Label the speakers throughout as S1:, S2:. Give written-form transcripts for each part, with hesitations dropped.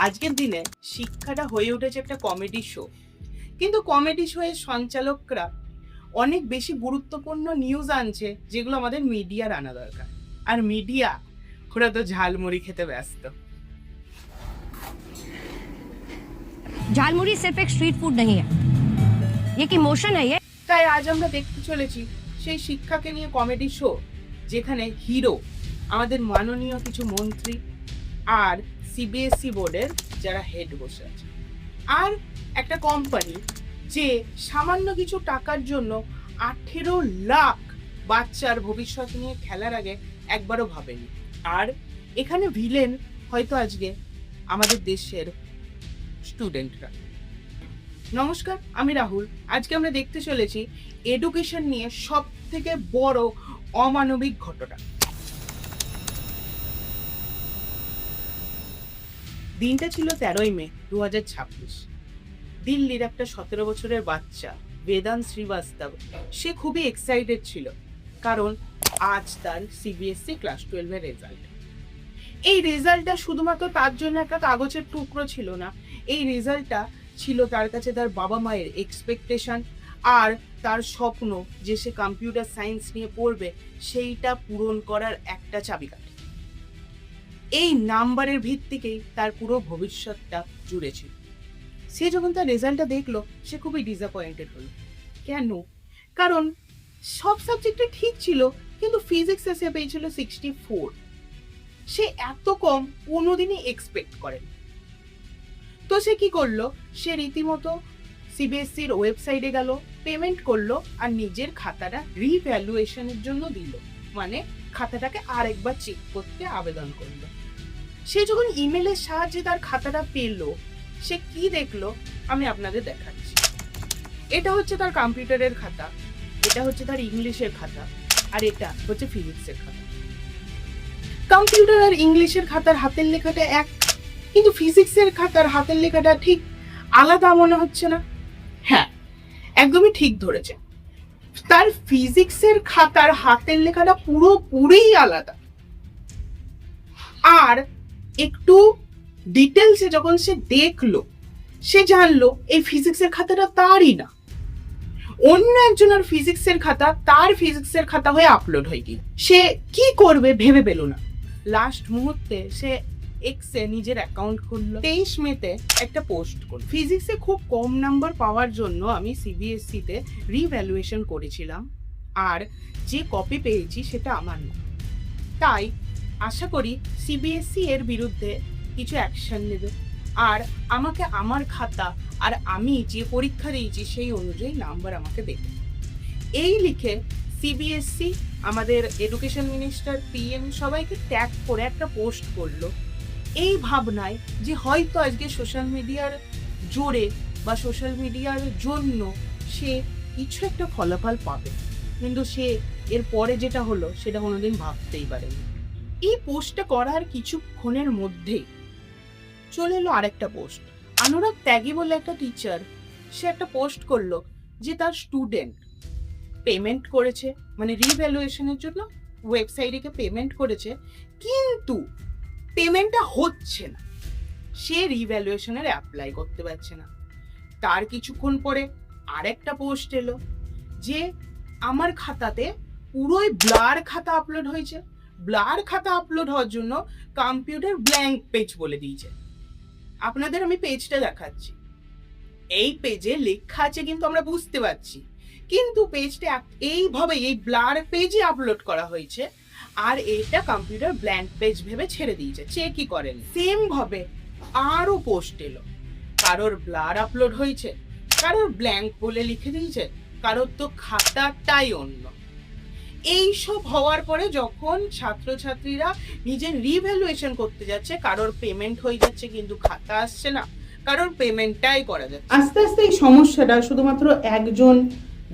S1: আজকের দিনে শিক্ষাটা হয়ে উঠেছে একটা কমেডি শো, কিন্তু কমেডি শো এর সঞ্চালকরা অনেক বেশি গুরুত্বপূর্ণ নিউজ আনছে যেগুলো আমাদের মিডিয়ার আনা দরকার। আর মিডিয়া ওরা তো ঝালমুড়ি খেতে ব্যস্ত।
S2: झालमुड़ी सिर्फ एक स्ट्रीट फूड नहीं है, ये एक इमोशन है। ये
S1: তাই আজ আমরা দেখতে চলেছি সেই শিক্ষাকে নিয়ে কমেডি শো, যেখানে হিরো আমাদের মাননীয় কিছু মন্ত্রী আর সিবিএসসি বোর্ডের যারা হেড বসে আছে, আর একটা কোম্পানি যে সামান্য কিছু টাকার জন্য 18 লাখ বাচ্চার ভবিষ্যৎ নিয়ে খেলার আগে একবারও ভাবেনি। আর এখানে ভিলেন হয়তো আজকে আমাদের দেশের স্টুডেন্টরা। নমস্কার, আমি রাহুল। আজকে আমরা দেখতে চলেছি এডুকেশন নিয়ে সব থেকে বড় অমানবিক ঘটনা। দিনটা ছিল 13ই মে 2026। দিল্লির একটা 17 বছরের বাচ্চা বেদান্ত শ্রীবাস্তব, সে খুবই এক্সাইটেড ছিল, কারণ আজ তার সিবিএসসি ক্লাস 12 এর রেজাল্ট। এই রেজাল্টটা শুধুমাত্র তার জন্য একটা কাগজের টুকরো ছিল না, এই রেজাল্টটা ছিল তার কাছে তার বাবা মায়ের এক্সপেকটেশন আর তার স্বপ্ন যে সে কম্পিউটার সায়েন্স নিয়ে পড়বে, সেইটা পূরণ করার একটা চাবিকাঠি। এই নাম্বারের ভিত্তিতেই তার পুরো ভবিষ্যৎটা জুড়ে ছিল। সে যখন তার রেজাল্টটা দেখলো, সে খুবই ডিসঅ্যাপয়েন্টেড হলো। কেন? কারণ সব সাবজেক্টে ঠিক ছিল, কিন্তু ফিজিক্সে সে পেয়েছিল 64। সে এত কম কোনোদিনই এক্সপেক্ট করেন। তো সে কি করলো, সে রীতিমতো সিবিএসসির ওয়েবসাইটে গেল, পেমেন্ট করলো আর নিজের খাতাটা রিভ্যালুয়েশনের জন্য দিল, মানে খাতাটাকে আরেকবার চেক করতে আবেদন করলো। সে যখন ইমেলের সাহায্যে তার খাতাটা পেলো, সে কি দেখলো আমি আপনাদের দেখাচ্ছি। এটা হচ্ছে তার কম্পিউটারের খাতা, এটা হচ্ছে তার ইংলিশের খাতা, আর এটা হচ্ছে ফিজিক্সের খাতা। কম্পিউটার আর ইংলিশের খাতার হাতের লেখাটা এক, কিন্তু ফিজিক্সের খাতার হাতের লেখাটা ঠিক আলাদা মনে হচ্ছে না? হ্যাঁ, একদমই ঠিক ধরেছে। তার ফিজিক্সের খাতার হাতের লেখাটা পুরোপুরি আলাদা। আর একটু ডিটেলসে যখন সে দেখলো, সে জানলো এই ফিজিক্সের খাতাটা তারই না, অন্য একজনের ফিজিক্সের খাতা তার ফিজিক্সের খাতা হয়ে আপলোড হয়ে গিয়ে সে কি করবে ভেবে পেল না। লাস্ট মুহূর্তে সে এক্সে নিজের অ্যাকাউন্ট খুললো। 23 মেতে একটা পোস্ট করল, ফিজিক্সে খুব কম নাম্বার পাওয়ার জন্য আমি সিবিএসসি তে রিভ্যালুয়েশন করেছিলাম, আর যে কপি পেয়েছি সেটা আমার না। তাই আশা করি সিবিএসসি এর বিরুদ্ধে কিছু অ্যাকশন নেবে আর আমাকে আমার খাতা আর আমি যে পরীক্ষা দিয়েছি সেই অনুযায়ী নাম্বার আমাকে দেবে। এই লিখে সিবিএসসি আমাদের এডুকেশন মিনিস্টার, পিএম সবাইকে ট্যাগ করে একটা পোস্ট করলো, এই ভাবনায় যে হয়তো আজকে সোশ্যাল মিডিয়ার জোরে বা সোশ্যাল মিডিয়ার জন্য সে কিছু একটা ফলাফল পাবে। কিন্তু সে এর পরে যেটা হলো সেটা কোনোদিন ভাবতেই পারেনি। এই পোস্টটা করার কিছুক্ষণের মধ্যেই চলে এলো আরেকটা পোস্ট। অনুরাগ ত্যাগী বলে একটা টিচার, সে একটা পোস্ট করলো যে তার স্টুডেন্ট পেমেন্ট করেছে, মানে রিভ্যালুয়েশনের জন্য ওয়েবসাইটে পেমেন্ট করেছে, কিন্তু পেমেন্টটা হচ্ছে না, সে রিভ্যালুয়েশনের অ্যাপ্লাই করতে পারছে না। তার কিছুক্ষণ পরে আরেকটা পোস্ট এলো যে আমার খাতাতে পুরোই ব্লার খাতা আপলোড হয়েছে, ব্লার খাতা আপলোড হওয়ার জন্য কম্পিউটার ব্ল্যাঙ্ক পেজ বলে দিয়েছে। আপনাদের আমি পেজটা দেখাচ্ছি। এই পেজে লেখা আছে কিন্তু আমরা বুঝতে পারছি, কিন্তু পেজটা এইভাবে এই ব্লার পেজে আপলোড করা হয়েছে, আর এটা কম্পিউটার ব্ল্যাঙ্ক পেজ ভেবে ছেড়ে দিয়েছে, চেকই করেন। সেম ভাবে আরো পোস্ট এলো, কারোর ব্লার আপলোড হয়েছে, কারোর ব্ল্যাঙ্ক বলে লিখে দিয়েছে, কারোর তো খাতাটাই অন্য। এইসব হওয়ার পরে যখন ছাত্রছাত্রীরা নিজের রিভ্যালুয়েশন করতে যাচ্ছে, কারোর পেমেন্ট হয়ে যাচ্ছে কিন্তু খাতা আসছে না, কারোর পেমেন্টটাই করা যাচ্ছে। আস্তে আস্তে এই সমস্যাটা শুধুমাত্র একজন,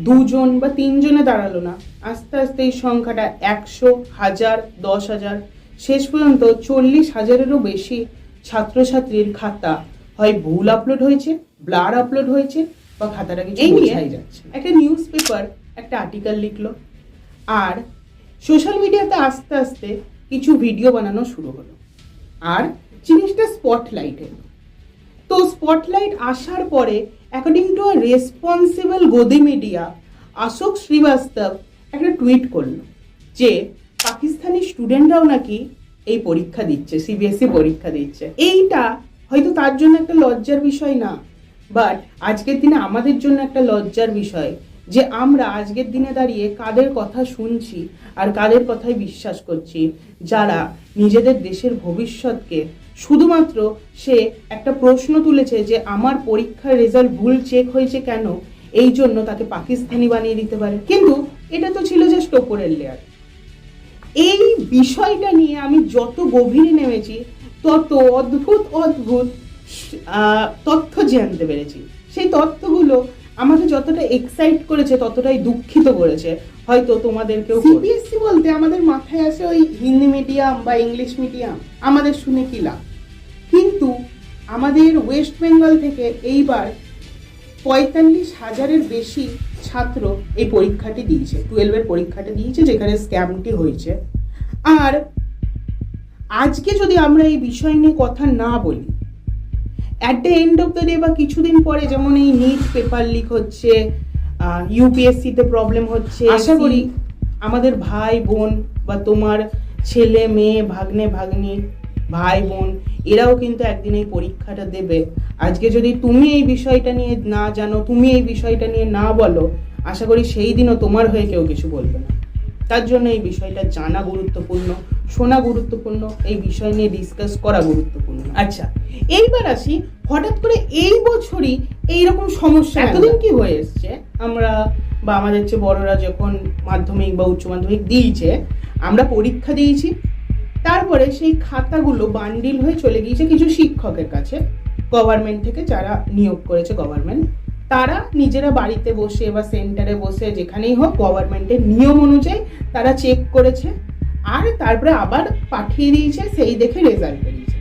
S1: দুজন বা তিনজনে দাঁড়ালো না, আস্তে আস্তে এই সংখ্যাটা 100, 1000, 10,000, শেষ পর্যন্ত 40,000-এরও বেশি ছাত্রছাত্রীর খাতা হয় ভুল আপলোড হয়েছে, ব্লার আপলোড হয়েছে, বা খাতাটা কিছু বোঝাই যাচ্ছে। একটা নিউজ পেপার একটা আর্টিকেল লিখলো, আর সোশ্যাল মিডিয়াতে আস্তে আস্তে কিছু ভিডিও বানানো শুরু হলো, আর জিনিসটা স্পটলাইট এলো। তো স্পটলাইট আসার পরে অ্যাকর্ডিং টু আ রেসপন্সিবল গদি মিডিয়া অশোক শ্রীবাস্তব একটা টুইট করলো যে পাকিস্তানি স্টুডেন্টরাও নাকি এই পরীক্ষা দিচ্ছে, সিবিএসই পরীক্ষা দিচ্ছে। এইটা হয়তো তার জন্য একটা লজ্জার বিষয় না, বাট আজকের দিনে আমাদের জন্য একটা লজ্জার বিষয় যে আমরা আজকের দিনে দাঁড়িয়ে কাদের কথা শুনছি আর কাদের কথাই বিশ্বাস করছি, যারা নিজেদের দেশের ভবিষ্যৎকে শুধুমাত্র সে একটা প্রশ্ন তুলেছে যে আমার পরীক্ষার রেজাল্ট ভুল চেক হয়েছে কেন, এই জন্য তাকে পাকিস্তানি বানিয়ে দিতে পারে। কিন্তু এটা তো ছিল জাস্ট ওপরের লেয়ার। এই বিষয়টা নিয়ে আমি যত গভীরে নেমেছি তত অদ্ভুত অদ্ভুত তথ্য জানতে পেরেছি। সেই তথ্যগুলো আমাকে যতটা এক্সাইট করেছে ততটাই দুঃখিত করেছে, হয়তো তোমাদেরকেও। সিবিএসসি বলতে আমাদের মাথায় আসে ওই হিন্দি মিডিয়াম বা ইংলিশ মিডিয়াম, আমাদের শুনে কি লাভ। কিন্তু আমাদের ওয়েস্ট বেঙ্গল থেকে এইবার 45,000-এর বেশি ছাত্র এই পরীক্ষাটি দিয়েছে, 12-এর পরীক্ষাটি দিয়েছে, যেখানে স্ক্যামটি হয়েছে। আর আজকে যদি আমরা এই বিষয় নিয়ে কথা না বলি, at the end of the day বা কিছুদিন পরে যেমন এই নিট পেপার লিক হচ্ছে, ইউপিএসসিতে প্রবলেম হচ্ছে, আশা করি আমাদের ভাই বোন বা তোমার ছেলে মেয়ে ভাগ্নে ভাগ্নি ভাই বোন এরাও কিন্তু একদিন এই পরীক্ষাটা দেবে। আজকে যদি তুমি এই বিষয়টা নিয়ে না জানো, তুমি এই বিষয়টা নিয়ে না বলো, আশা করি সেই দিনও তোমার হয়ে কেউ কিছু বলবে না। তার জন্য এই বিষয়টা জানা গুরুত্বপূর্ণ, শোনা গুরুত্বপূর্ণ, এই বিষয় নিয়ে ডিসকাস করা গুরুত্বপূর্ণ। আচ্ছা, এইবার আসি, হঠাৎ করে এই বছরই এইরকম সমস্যা এতদিন কি হয়ে এসছে, আমরা বা আমাদের চেয়ে বড়রা যখন মাধ্যমিক বা উচ্চ মাধ্যমিক দিয়েছে, আমরা পরীক্ষা দিয়েছি, তারপরে সেই খাতাগুলো বান্ডিল হয়ে চলে গিয়েছে কিছু শিক্ষকের কাছে, গভর্নমেন্ট থেকে যারা নিয়োগ করেছে গভর্নমেন্ট, তারা নিজেরা বাড়িতে বসে বা সেন্টারে বসে যেখানেই হোক গভর্নমেন্টের নিয়ম অনুযায়ী তারা চেক করেছে আর তারপরে আবার পাঠিয়ে দিয়েছে, সেই দেখে রেজাল্ট বেরিয়েছে।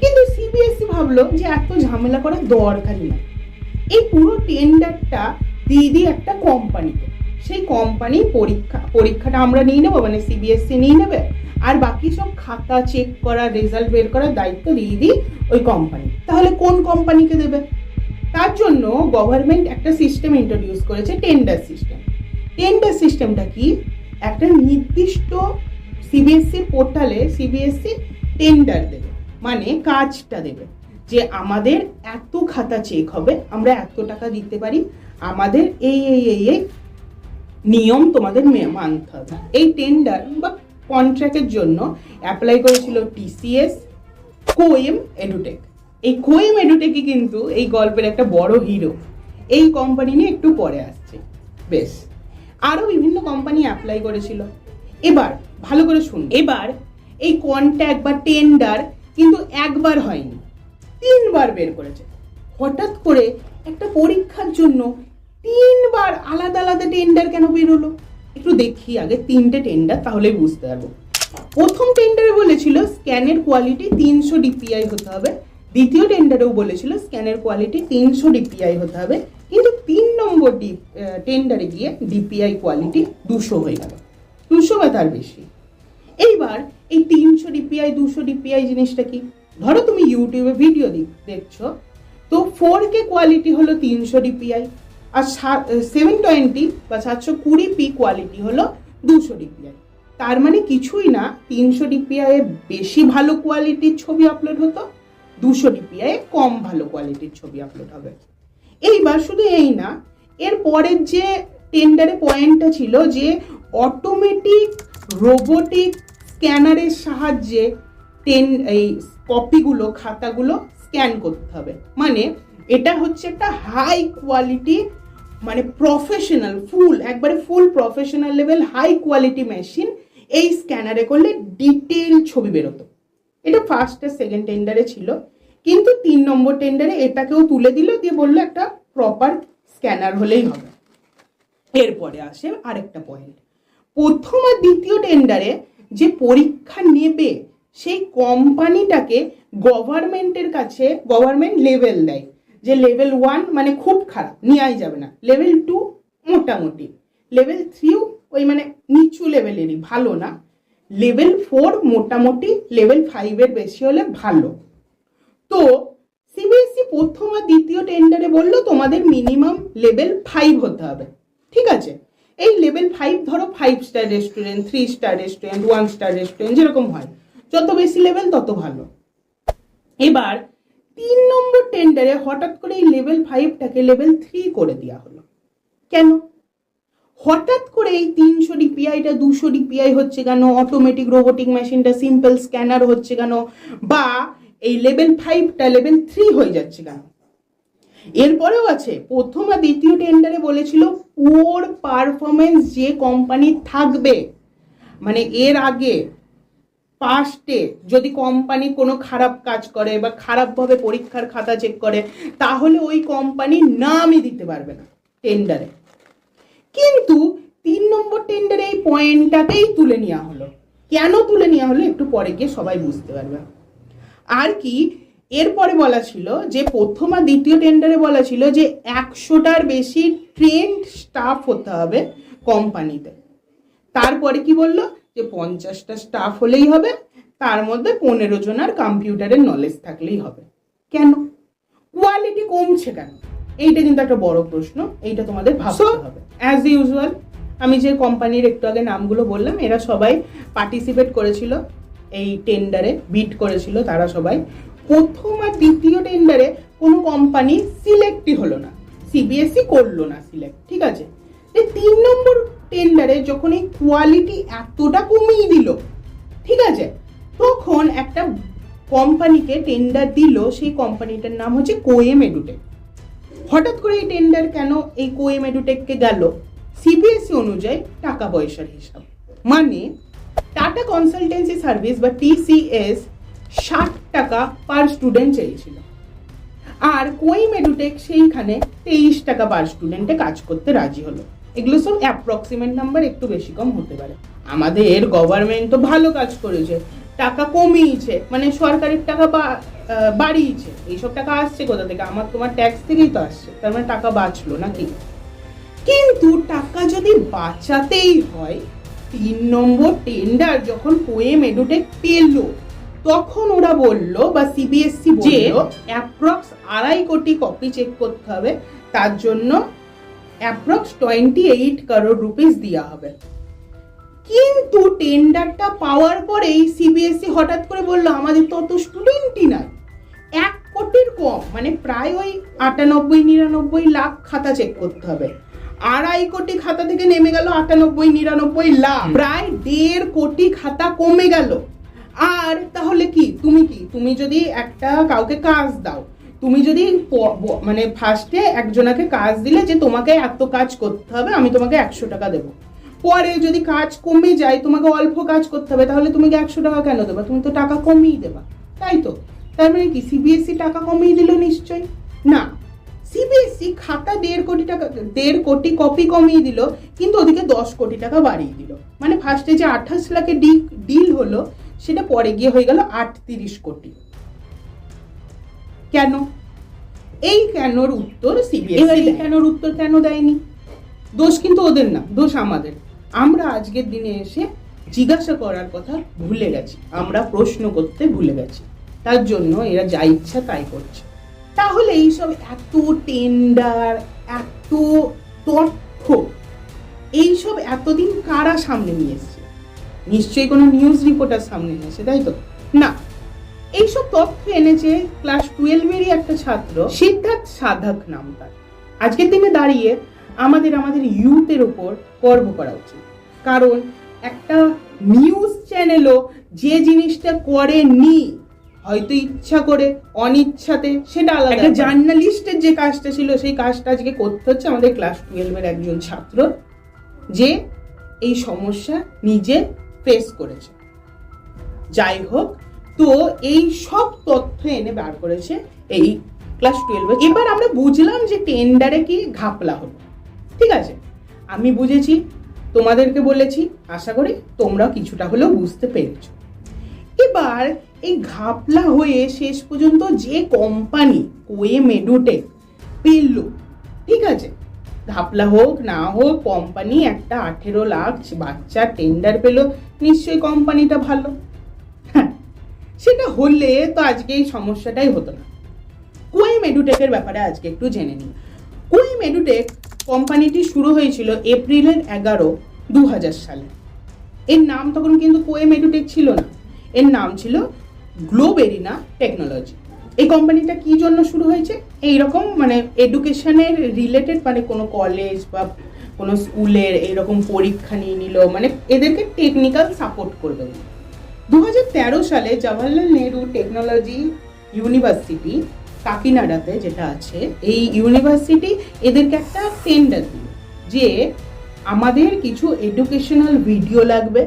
S1: কিন্তু সিবিএসই ভাবলো যে এত ঝামেলা করার দরকারই না, এই পুরো টেন্ডারটা দিয়ে দিই একটা কোম্পানিকে, সেই কোম্পানি পরীক্ষাটা আমরা নিয়ে নেবো, মানে সিবিএসই নিয়ে নেবে, আর বাকি সব খাতা চেক করা রেজাল্ট বের করার দায়িত্ব দিয়ে দিই ওই কোম্পানি। তাহলে কোন কোম্পানিকে দেবে? তার জন্য গভর্নমেন্ট একটা সিস্টেম ইন্ট্রোডিউস করেছে, টেন্ডার সিস্টেম। টেন্ডার সিস্টেমটা কি? একটা নির্দিষ্ট সিবিএসসি পোর্টালে সিবিএসসি টেন্ডার দেবে, মানে কাজটা দেবে যে আমাদের এত খাতা চেক হবে, আমরা এত টাকা দিতে পারি, আমাদের এই এই এই এই নিয়ম তোমাদের মানতে হবে। এই টেন্ডার বা কন্ট্রাক্টের জন্য অ্যাপ্লাই করেছিল টিসিএস, কোয়েম, এডুটেক। এই কোয়েম এডুটেকই কিন্তু এই গল্পের একটা বড় হিরো। এই কোম্পানি নিয়ে একটু পরে আসছে। বেশ, আরো বিভিন্ন কোম্পানি অ্যাপ্লাই করেছিল। এবার ভালো করে শুনুন, এবার এই কন্ট্রাক্ট বা টেন্ডার কিন্তু একবার হয়নি, 3বার বের করেছে। হঠাৎ করে একটা পরীক্ষার জন্য 3বার আলাদা আলাদা টেন্ডার কেন বেরোলো? একটু দেখি আগে 3টে টেন্ডার, তাহলেই বুঝতে পারবো। প্রথম টেন্ডারে বলেছিল স্ক্যানের কোয়ালিটি 300 ডিপিআই হতে হবে, দ্বিতীয় টেন্ডারেও বলেছিল স্ক্যানের কোয়ালিটি 300 ডিপিআই হতে হবে, কিন্তু 3 নম্বর টেন্ডারে গিয়ে ডিপিআই কোয়ালিটি 200 হয়ে গেল, 200 বা তার বেশি। এইবার এই 300 ডিপিআই 200 ডিপিআই জিনিসটা কি? ধরো তুমি ইউটিউবে ভিডিও দেখছো, তো 4K কোয়ালিটি হলো 300 ডিপিআই, আর 720 বা 720p কোয়ালিটি হলো 200 ডিপিআই। তার মানে কিছুই না, 300 ডিপিআই এর বেশি ভালো কোয়ালিটির ছবি আপলোড হতো, 200 ডিপিআই কম ভালো কোয়ালিটির ছবি আপলোড হবে। এইবার শুধু এই না, এর পরের যে টেন্ডারে পয়েন্টটা ছিল যে অটোমেটিক রোবোটিক স্ক্যানারের সাহায্যে এই কপিগুলো খাতাগুলো স্ক্যান করতে হবে। মানে এটা হচ্ছে একটা হাই কোয়ালিটি, মানে প্রফেশনাল, একবারে full professional level high quality machine. এই স্ক্যানারে করলে ডিটেল ছবি বেরোতো। এটা ফার্স্ট আর সেকেন্ড টেন্ডারে ছিল, কিন্তু 3 নম্বর টেন্ডারে এটাকেও তুলে দিল, দিয়ে বললো একটা প্রপার স্ক্যানার হলেই হবে। এরপরে আসে আরেকটা পয়েন্ট, প্রথম আর দ্বিতীয় টেন্ডারে যে পরীক্ষা নেবে সেই কোম্পানিটাকে গভর্নমেন্টের কাছে গভর্নমেন্ট লেভেল দেয়, যে লেভেল 1 মানে খুব খারাপ, নেওয়াই যাবে না, লেভেল 2 মোটামুটি, লেভেল 3 ওই মানে নিচু লেভেলেরই, ভালো না, লেভেল 4 মোটামুটি, লেভেল 5 এর বেশি হলে ভালো। তো সিবিএসই প্রথম আর দ্বিতীয় টেন্ডারে বললো তোমাদের মিনিমাম লেভেল 5 হতে হবে, ঠিক আছে। এই লেভেল 5 ধরো 5 star restaurant, 3 star restaurant, 1 star restaurant, যেরকম হয়, যত বেশি লেভেল তত ভালো। এবার 3 নম্বর টেন্ডারে হঠাৎ করে এই লেভেল 5টাকে লেভেল 3 করে দেওয়া হলো। কেন হঠাৎ করে এই 300 ডিপিআইটা 200 ডিপিআই হচ্ছে কেন? অটোমেটিক রোবোটিক মেশিনটা সিম্পল স্ক্যানার হচ্ছে কেন? বা এই লেভেল 5টা লেভেল 3 হয়ে যাচ্ছে কেন? এরপরেও আছে, প্রথম আর দ্বিতীয় টেন্ডারে বলেছিল পুওর পারফরমেন্স যে কোম্পানি থাকবে, মানে এর আগে পাস্টে যদি কোম্পানি কোনো খারাপ কাজ করে বা খারাপভাবে পরীক্ষার খাতা চেক করে, তাহলে ওই কোম্পানি নামই দিতে পারবে না টেন্ডারে। কিন্তু 3 নম্বর টেন্ডারে এই পয়েন্টটাকেই তুলে নেওয়া হলো। কেন তুলে নেওয়া হলো একটু পরে গিয়ে সবাই বুঝতে পারবে। আর কি এরপরে বলা ছিল যে প্রথম আর দ্বিতীয় টেন্ডারে বলা ছিল যে 100টার বেশি ট্রেন্ড স্টাফ হতে হবে কোম্পানিতে। তারপরে কি বললো যে 50টা স্টাফ হলেই হবে, তার মধ্যে 15 জনের কম্পিউটারের নলেজ থাকলেই হবে। কেন কোয়ালিটি কমছে কেন? এইটা কিন্তু একটা বড় প্রশ্ন, এইটা তোমাদের ভাবতে হবে। অ্যাজ ইউজুয়াল আমি যে কোম্পানির একটু আগে নামগুলো বললাম, এরা সবাই পার্টিসিপেট করেছিল এই টেন্ডারে, বিট করেছিল তারা সবাই। প্রথম আর দ্বিতীয় টেন্ডারে কোনো কোম্পানি সিলেক্টই হলো না, সিবিএসই করলো না সিলেক্ট, ঠিক আছে। 3 নম্বর টেন্ডারে যখন এই কোয়ালিটি এতটা কমিয়ে দিল, ঠিক আছে, তখন একটা কোম্পানিকে টেন্ডার দিল, সেই কোম্পানিটার নাম হচ্ছে কোএম এডুটেক। হঠাৎ করে এই টেন্ডার কেন এই কোএম এডুটেককে গেল? সিবিএসই অনুযায়ী টাকা পয়সার হিসাব, মানে টাটা কনসালটেন্সি সার্ভিস বা টিসিএস 60 টাকা পার স্টুডেন্ট চেয়েছিল, আর কোএম এডুটেক সেইখানে 23 টাকা পার স্টুডেন্টে কাজ করতে রাজি হলো। এগুলো সব অ্যাপ্রক্সিমেট নাম্বার, একটু বেশি কম হতে পারে। আমাদের গভর্নমেন্ট তো ভালো কাজ করেছে, টাকা কমিয়েছে, মানে সরকারের টাকা বাড়িয়েছে। এইসব টাকা আসছে কোথা থেকে? আমার তোমার ট্যাক্স থেকেই তো আসছে, তার মানে টাকা বাঁচলো নাকি? কিন্তু টাকা যদি বাঁচাতেই হয়, 3 নম্বর টেন্ডার যখন কোএম এডুটেক পেল, তখন ওরা বলল বা সিবিএসসি বলল অ্যাপ্রক্স 2.5 কোটি কপি চেক করতে হবে, তার জন্য অ্যাপ্রক্স 28 crore রুপিস দেওয়া হবে। কিন্তু টেন্ডারটা পাওয়ার পরেই সিবিএসসি হঠাৎ করে বলল আমাদের তো অত স্টুডেন্টই নাই, 1 কোটির কম, মানে প্রায় ওই 98-99 লাখ খাতা চেক করতে হবে। 2.5 কোটি খাতা থেকে নেমে গেল 98-99 লাখ, প্রায় 1.5 কোটি খাতা কমে গেল। আর তাহলে তুমি যদি একটা কাউকে কাজ দাও, তুমি যদি মানে ফার্স্টে একজনকে কাজ দিলে যে তোমাকে এত কাজ করতে হবে, আমি তোমাকে 100 টাকা দেবো, পরে যদি কাজ কমে যায়, তোমাকে অল্প কাজ করতে হবে, তাহলে তুমি 100 টাকা কেন দেবা? তুমি তো টাকা কমিয়ে দেবা, তাই তো? তার মানে কি সিবিএসসি টাকা কমিয়ে দিল? নিশ্চয়ই না। সিবিএসসি খাতা 1.5 কোটি টাকা, 1.5 কোটি কপি কমিয়ে দিল, কিন্তু ওদিকে 10 কোটি টাকা বাড়িয়ে দিল। মানে ফার্স্টে যে 28 লাখের ডিল হলো, সেটা পরে গিয়ে হয়ে গেল 38 কোটি। কেন? এই কেনর উত্তর সিবিএসই, কেনর উত্তর কেন দেয়নি? দোষ কিন্তু ওদের না, দোষ আমাদের। আমরা আজকের দিনে এসে জিজ্ঞাসা করার কথা ভুলে গেছি, আমরা প্রশ্ন করতে ভুলে গেছি, তার জন্য এরা যা ইচ্ছা তাই করছে। তাহলে এইসব এত টেন্ডার, এত তথ্য, এইসব এতদিন কারা সামনে নিয়ে এসছে? নিশ্চয়ই কোনো নিউজ রিপোর্টার সামনে নিয়েছে, তাই তো? না, এইসব তথ্য এনেছে ক্লাস 12-এরই একটা ছাত্র, সিদ্ধার্থ সাধক নাম তার। আজকের দিনে দাঁড়িয়ে আমাদের ইউথের উপর গর্ব করা উচিত, কারণ একটা নিউজ চ্যানেলও যে জিনিসটা করেনি, হয়তো ইচ্ছা করে অনিচ্ছাতে, সেটা আলাদা। একটা জার্নালিস্টের যে কাজটা ছিল, সেই কাজটা আজকে করতে হচ্ছে আমাদের ক্লাস 12-এর একজন ছাত্র, যে এই সমস্যা নিজে ফেস করেছে। যাই হোক, তো এই সব তথ্য এনে বার করেছে এই ক্লাস 12-এ। এবার আমরা বুঝলাম যে টেন্ডারে কি ঘাপলা হলো, ঠিক আছে? আমি বুঝেছি, তোমাদেরকে বলেছি, আশা করি তোমরা কিছুটা হলেও বুঝতে পেরেছো। এবার এই ঘাপলা হয়ে শেষ পর্যন্ত যে কোম্পানি কোএম এডুটেক পেল, ঠিক আছে, ঘাপলা হোক না হোক, কোম্পানি একটা 18 লাখ বাচ্চা টেন্ডার পেল, নিশ্চয়ই কোম্পানিটা ভালো। হ্যাঁ, সেটা হলে তো আজকে এই সমস্যাটাই হতো না। কোএম এডুটেকের ব্যাপারে আজকে একটু জেনে নিই। কোয়েম এডুটেক কোম্পানিটি শুরু হয়েছিল এপ্রিলের 11, 2000 সালে। এর নাম তখন কিন্তু কোয়েম এডুটেক ছিল না, এর নাম ছিল গ্লোব এরিনা টেকনোলজি। এই কোম্পানিটা কি জন্য শুরু হয়েছে? এইরকম মানে এডুকেশনের রিলেটেড, মানে কোনো কলেজ বা কোনো স্কুলের এইরকম পরীক্ষা নিয়ে নিল, মানে এদেরকে টেকনিক্যাল সাপোর্ট করবে। 2013 সালে জওহরলাল নেহরু টেকনোলজি ইউনিভার্সিটি কাকিনাডাতে যেটা আছে, এই ইউনিভার্সিটি এদেরকে একটা টেন্ডার দিল যে আমাদের কিছু এডুকেশনাল ভিডিও লাগবে,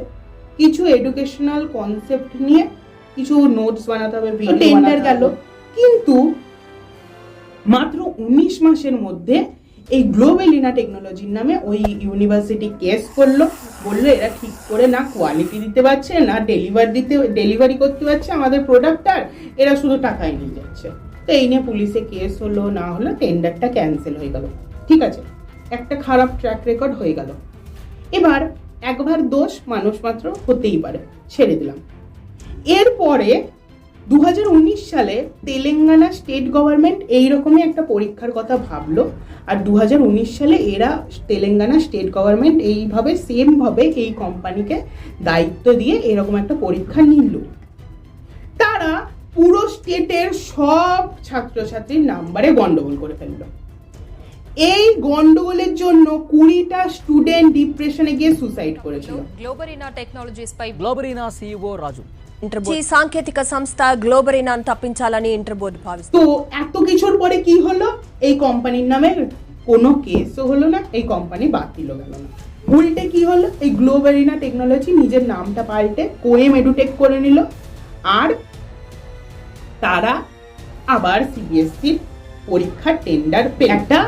S1: কিছু এডুকেশনাল কনসেপ্ট নিয়ে কিছু নোটস বানাতে হবে, টেন্ডার গেল। কিন্তু মাত্র 19 মাসের মধ্যে এই গ্লোব এরিনা টেকনোলজির নামে ওই ইউনিভার্সিটি কেস করলো, বললো এরা ঠিক করে না কোয়ালিটি দিতে পারছে, না ডেলিভারি করতে পারছে আমাদের প্রোডাক্টটার, এরা শুধু টাকাই নিয়ে যাচ্ছে। তো এই নিয়ে পুলিশে কেস হলো, না হলো টেন্ডারটা ক্যান্সেল হয়ে গেল। ঠিক আছে, একটা খারাপ ট্র্যাক রেকর্ড হয়ে গেল। এবার একবার দোষ মানুষ মাত্র হতেই পারে, ছেড়ে দিলাম। এরপরে 2019 সালে তেলেঙ্গানা স্টেট গভর্নমেন্ট এইরকমই একটা পরীক্ষার কথা ভাবলো, আর 2019 সালে এরা তেলেঙ্গানা স্টেট গভর্নমেন্ট এইভাবে সেম ভাবে এই কোম্পানিকে দায়িত্ব দিয়ে এরকম একটা পরীক্ষা নিল। তারা পুরো স্টেটের সব ছাত্রছাত্রীর নাম্বারে গন্ডগোল করে ফেললো। এই গন্ডগোলের জন্য 20টা স্টুডেন্ট ডিপ্রেশনে গিয়ে সুসাইড করেছিল।
S3: గ్లోబరీనా టెక్నాలజీస్ పై
S4: గ్లోబరీనా సీఈఓ రాజు
S3: ఈ సాంకేతిక సంస్థ గ్లోబరీనాను తప్పించాలని ఇంటర్ బోర్డు భావిస్తుంది।
S1: তো এত কিছুর পরে কি হলো? এই কোম্পানির নামে কোনো কেসও হলো না, এই কোম্পানি বাতিলও গেল না। উল্টে কি হলো? এই গ্লোব এরিনা টেকনোলজি নিজের নামটা পাল্টে কোয়েম এডুটেক করে নিল, আর তারা আবার সিবিএসসি পরীক্ষার টেন্ডার পেয়ে। একটা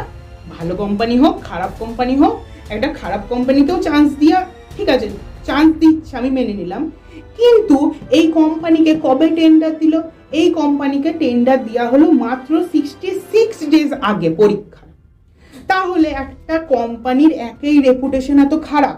S1: ভালো কোম্পানি হোক খারাপ কোম্পানি হোক, একটা খারাপ কোম্পানিকেও চান্স দিয়া, ঠিক আছে চান্স দিচ্ছে আমি মেনে নিলাম, কিন্তু এই কোম্পানিকে কবে টেন্ডার দিল? এই কোম্পানিকে টেন্ডার দেওয়া হলো মাত্র 66 ডেজ আগে পরীক্ষা। তাহলে একটা কোম্পানির একই রেপুটেশন এত খারাপ,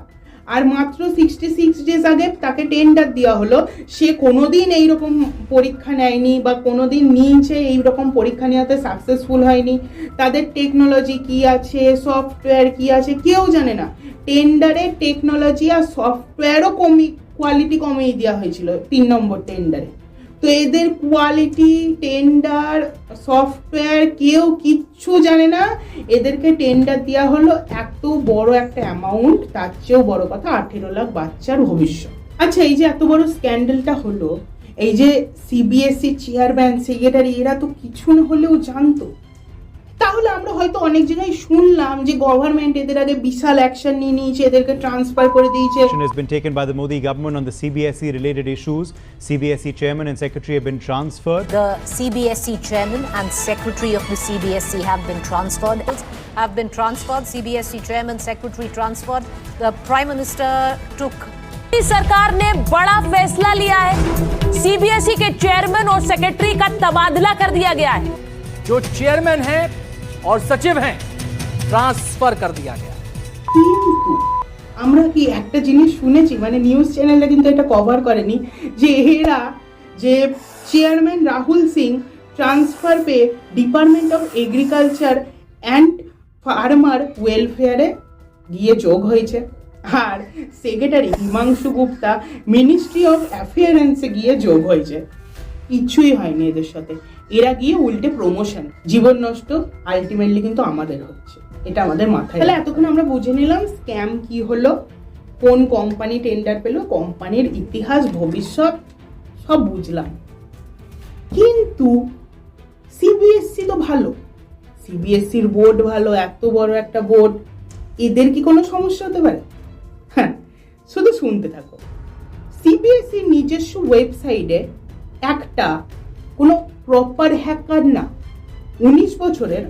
S1: আর মাত্র 66 ডেজ আগে তাকে টেন্ডার দেওয়া হলো, সে কোনোদিন এইরকম পরীক্ষা নেয়নি বা কোনোদিন নিয়েছে এইরকম পরীক্ষা নেওয়াতে সাকসেসফুল হয়নি, তাদের টেকনোলজি কি আছে, সফটওয়্যার কি আছে কেউ জানে না। টেন্ডারে টেকনোলজি আর সফটওয়্যারও কোয়ালিটি কমিয়ে দেওয়া হয়েছিল 3 নম্বর টেন্ডারে। তো এদের কোয়ালিটি, টেন্ডার, সফটওয়্যার কেউ কিচ্ছু জানে না, এদেরকে টেন্ডার দেওয়া হলো এত বড় একটা অ্যামাউন্ট, তার চেয়েও বড় কথা 18 লাখ বাচ্চার ভবিষ্যৎ। আচ্ছা, এই যে এত বড় স্ক্যান্ডেলটা হলো, এই যে সিবিএসসি চেয়ারম্যান সেক্রেটারি এরা তো কিছু না হলেও জানতো, তাহলে আমরা হয়তো অনেক জায়গায় শুনলাম যে গভর্নমেন্ট এদের আগে বিশাল অ্যাকশন নিয়ে নিয়েছে, এদেরকে ট্রান্সফার করে দিয়েছে।
S5: Action has been taken by the Modi government on the CBSE related issues. CBSE chairman and secretary have been transferred.
S6: The CBSE chairman and secretary of the CBSE have been transferred. CBSE chairman, secretary transferred. The Prime Minister took.
S7: सरकार ने बड़ा फैसला लिया है, CBSE के chairman और secretary का तबादला कर दिया गया है।
S4: जो चेयरमैन हैं और सचिव हैं ट्रांसफर कर दिया गया।
S1: কিন্তু আমরা কি একটা জিনিস শুনেছি, মানে নিউজ চ্যানেলটা কিন্তু এটা কভার করেনি, যে এরা যে চেয়ারম্যান রাহুল সিং ট্রান্সফার পেয়ে department of agriculture and farmer ওয়েলফেয়ারে গিয়ে যোগ হয়েছে, আর secretary Himanshu Gupta ministry of অ্যাফেয়ারেন্সে গিয়ে যোগ হয়েছে। কিছুই হয়নি এদের সাথে, এরা গিয়ে উল্টে প্রমোশন, জীবন নষ্ট আলটিমেটলি কিন্তু আমাদের হচ্ছে, এটা আমাদের মাথায়। তাহলে এতক্ষণ আমরা বুঝে নিলাম স্ক্যাম কি হলো, কোন কোম্পানি টেন্ডার পেলো, কোম্পানির ইতিহাস ভবিষ্যৎ সব বুঝলাম। কিন্তু সিবিএসসি তো ভালো, সিবিএসসির বোর্ড ভালো, এত বড় একটা বোর্ড, এদের কি কোনো সমস্যা হতে পারে? হ্যাঁ, শুধু শুনতে থাকো। সিবিএসসির নিজস্ব ওয়েবসাইটে একটা কোনো প্রপার হ্যাকার না, 19 বছরের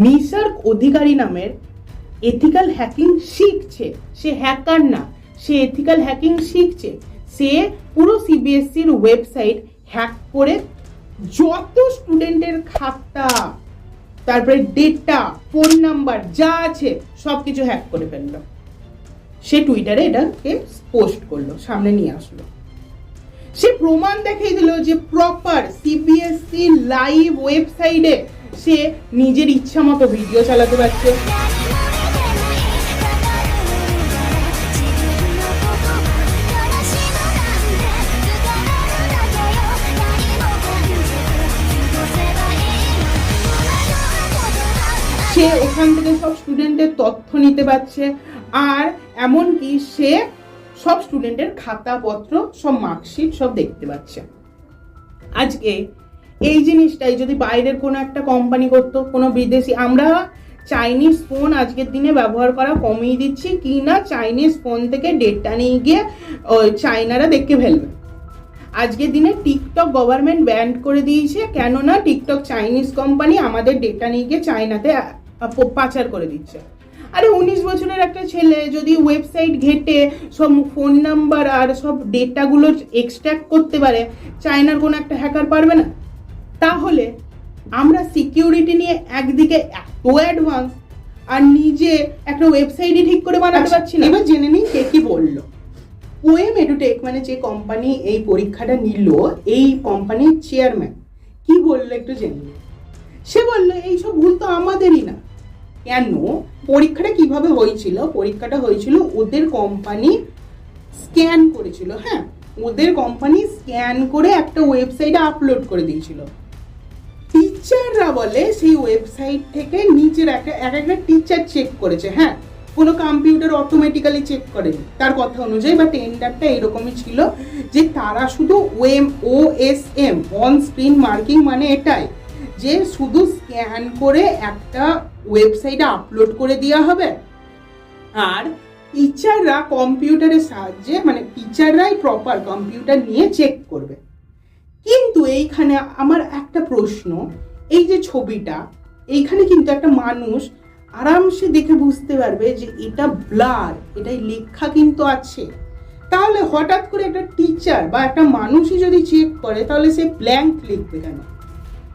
S1: নিসর্গ অধিকারী নামের এথিক্যাল হ্যাকিং শিখছে। সে হ্যাকার না, সে এথিক্যাল হ্যাকিং শিখছে। সে পুরো সিবিএসসির ওয়েবসাইট হ্যাক করে যত স্টুডেন্টের খাতা, তারপরে ডেটা, ফোন নাম্বার যা আছে সব কিছু হ্যাক করে ফেললো। সে টুইটারে এটাকে পোস্ট করলো, সামনে নিয়ে আসলো। সে প্রমাণ দেখিয়ে দিল যে প্রপার সিবিএসসি লাইভ ওয়েবসাইটে সে নিজের ইচ্ছা মতো ভিডিও চালাতে পারছে। সে ওখান থেকে সব স্টুডেন্টের তথ্য নিতে পারছে, আর এমনকি সে সব স্টুডেন্টের খাতাপত্র, সব মার্কশিট সব দেখতে পাচ্ছে। আজকে এই জিনিসটাই যদি বাইরের কোনো একটা কোম্পানি করতো, কোনো বিদেশি, আমরা চাইনিজ ফোন আজকের দিনে ব্যবহার করা কমিয়ে দিচ্ছি কি না, চাইনিজ ফোন থেকে ডেটা নিয়ে গিয়ে চাইনারা দেখে ফেলবে। আজকের দিনে টিকটক গভর্নমেন্ট ব্যান করে দিয়েছে, কেননা টিকটক চাইনিজ কোম্পানি আমাদের ডেটা নিয়ে গিয়ে চায়নাতে পাচার করে দিচ্ছে। আরে 19 বছরের একটা ছেলে যদি ওয়েবসাইট ঘেটে সব ফোন নাম্বার আর সব ডেটাগুলো এক্সট্র্যাক্ট করতে পারে, চায়নার কোনো একটা হ্যাকার পারবে না? তাহলে আমরা সিকিউরিটি নিয়ে একদিকে এত অ্যাডভান্স, আর নিজে একটা ওয়েবসাইটই ঠিক করে বানাতে পারছি না। এবার জেনে নিই কে কি বললো। পোয়েম এডুটেক মানে যে কোম্পানি এই পরীক্ষাটা নিল, এই কোম্পানির চেয়ারম্যান কি বললো একটু জেনে নিই। সে বললো এইসব ভুল তো আমাদেরই না। কেন? পরীক্ষাটা কিভাবে হয়েছিল? পরীক্ষাটা হয়েছিল ওদের কোম্পানি স্ক্যান করেছিল। হ্যাঁ, ওদের কোম্পানি স্ক্যান করে একটা ওয়েবসাইটে আপলোড করে দিয়েছিল। টিচাররা বলে সেই ওয়েবসাইট থেকে নিচের একটা টিচার চেক করেছে। হ্যাঁ, কোনো কম্পিউটার অটোমেটিক্যালি চেক করেনি তার কথা অনুযায়ী, বা টেন্ডারটা এরকমই ছিল যে তারা শুধু OSM অন স্ক্রিন মার্কিং মানে এটাই যে শুধু স্ক্যান করে একটা ওয়েবসাইটে আপলোড করে দেওয়া হবে, আর টিচাররা কম্পিউটারের সাহায্যে, মানে টিচাররাই প্রপার কম্পিউটার নিয়ে চেক করবে। কিন্তু এইখানে আমার একটা প্রশ্ন, এই যে ছবিটা, এইখানে কিন্তু একটা মানুষ আরামসে দেখে বুঝতে পারবে যে এটা ব্লার, এটাই লেখা কিন্তু আছে। তাহলে হঠাৎ করে একটা টিচার বা একটা মানুষই যদি চেক করে, তাহলে সে ব্ল্যাঙ্ক লিখবে কেন?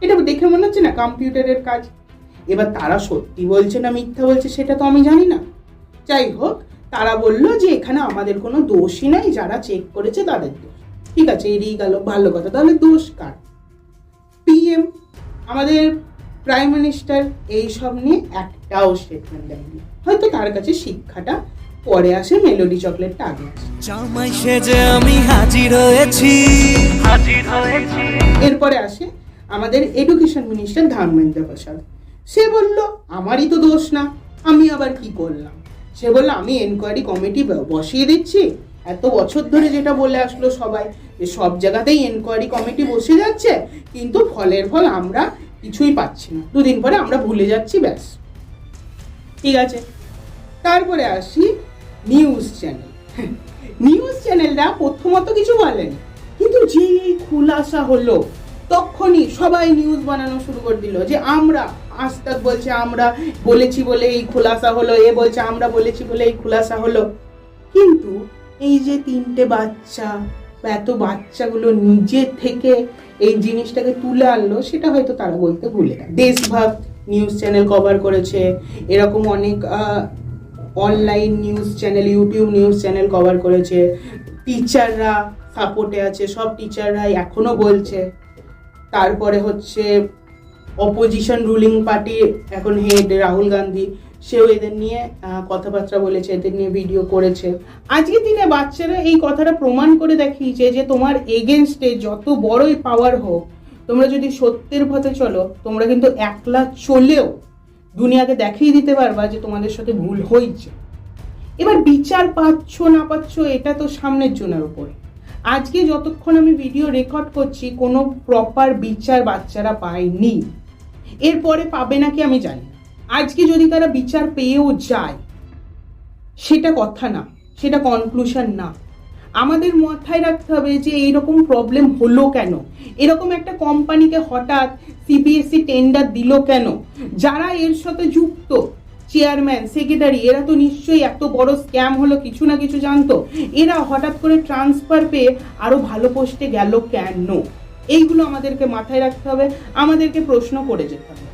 S1: এটা দেখে মনে হচ্ছে না কম্পিউটারের কাজ। এবার তারা সত্যি বলছে না মিথ্যা বলছে সেটা তো আমি জানি না। যাই হোক, তারা বললো যে এখানে আমাদের কোনো দোষই নাই, যারা চেক করেছে তাদের দোষ। ঠিক আছে, এড়িয়ে গেল, ভালো কথা। তাহলে দোষ কার? PM আমাদের প্রাইম মিনিস্টার এইসব নিয়ে একটাও স্টেটমেন্ট দেয়নি। হয়তো তার কাছে শিক্ষাটা পরে আসে, মেলোডি চকলেটটা আগে আসে।
S8: জামাই সেজে আমি হাজির হয়েছি।
S1: এরপরে আসে আমাদের এডুকেশন মিনিস্টার ধর্মেন্দ্র প্রসাদ। সে বলল আমারই তো দোষ না, আমি আবার কি করলাম? সে বলল আমি এনকোয়ারি কমিটি বসিয়ে দিচ্ছি। এত বছর ধরে যেটা বলে আসলো সবাই, যে সব জায়গাতেই এনকোয়ারি কমিটি বসে যাচ্ছে, কিন্তু ফলের ফল আমরা কিছুই পাচ্ছি না, 2 দিন পরে আমরা ভুলে যাচ্ছি, ব্যাস। ঠিক আছে, তারপরে আসি নিউজ চ্যানেল। নিউজ চ্যানেলরা প্রথমত কিছু বলেনি, কিন্তু যেই খুলাসা হলো তখনই সবাই নিউজ বানানো শুরু করে দিল যে আমরা, আজ তাক বলছে আমরা বলেছি বলে এই খুলাসা হলো, এ বলছে আমরা বলেছি বলে এই খুলাসা হলো। কিন্তু এই যে 3টে বাচ্চা বা এত বাচ্চাগুলো নিজে থেকে এই জিনিসটাকে তুলে আনলো, সেটা হয়তো তারা বলতে ভুলে গেল। দেশভাগ নিউজ চ্যানেল কভার করেছে, এরকম অনেক online news channel, YouTube news channel cover করেছে। টিচাররা সাপোর্টে আছে, সব টিচাররাই এখনো বলছে। তারপরে হচ্ছে অপোজিশন রুলিং পার্টি এখন হেড রাহুল গান্ধী, সেও এদের নিয়ে কথাবার্তা বলেছে, এদের নিয়ে ভিডিও করেছে। আজকের দিনে বাচ্চারা এই কথাটা প্রমাণ করে দেখিয়েছে যে তোমার এগেনস্টে যত বড়ই পাওয়ার হোক, তোমরা যদি সত্যের পথে চলো, তোমরা কিন্তু একলা চলেও দুনিয়াকে দেখিয়ে দিতে পারবা যে তোমাদের সাথে ভুল হয়েছে। এবার বিচার পাচ্ছ না পাচ্ছ এটা তো সামনের জনের উপরে। আজকে যতক্ষণ আমি ভিডিও রেকর্ড করছি, কোনো প্রপার বিচার বাচ্চারা পায়নি। এরপরে পাবে নাকি আমি জানি না। আজকে যদি তারা বিচার পেয়েও যায়, সেটা কথা না, সেটা কনক্লুশন না। আমাদের মাথায় রাখতে হবে যে এইরকম প্রবলেম হলো কেন, এরকম একটা কোম্পানিকে হঠাৎ CBSE টেন্ডার দিল কেন, যারা এর সাথে যুক্ত চেয়ারম্যান, সেক্রেটারি, এরা তো নিশ্চয়ই এত বড় স্ক্যাম হলো কিছু না কিছু জানতো। এরা হঠাৎ করে ট্রান্সফার পেয়ে আরো ভালো পোস্টে গেল কেন? এইগুলো আমাদেরকে মাথায় রাখতে হবে, আমাদেরকে প্রশ্ন করে যেতে হবে।